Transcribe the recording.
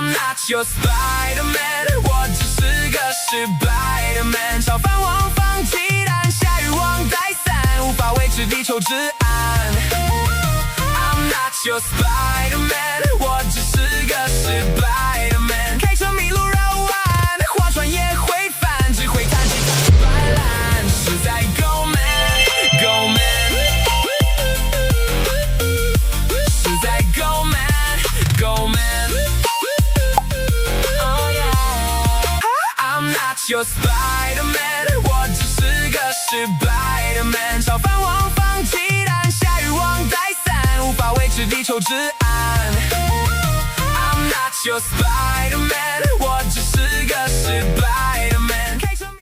I'm not your Spider-Man， 我只是个失败的 man， 小饭王放鸡蛋，下雨王带伞，无法维持地球治安。I'm not your Spider-Man， 我只是个失败的 man， 开车迷路绕弯，划船也会翻，只会弹吉他摆烂，实在够 man，Go man， 实在够 man，Go man。Oh yeah，I'm not your Spider-Man， 我只是个失败的 man， 小饭王放鸡蛋，下雨王带伞，无法维持地球治安。I'm not your Spider-Man， 我只是个失败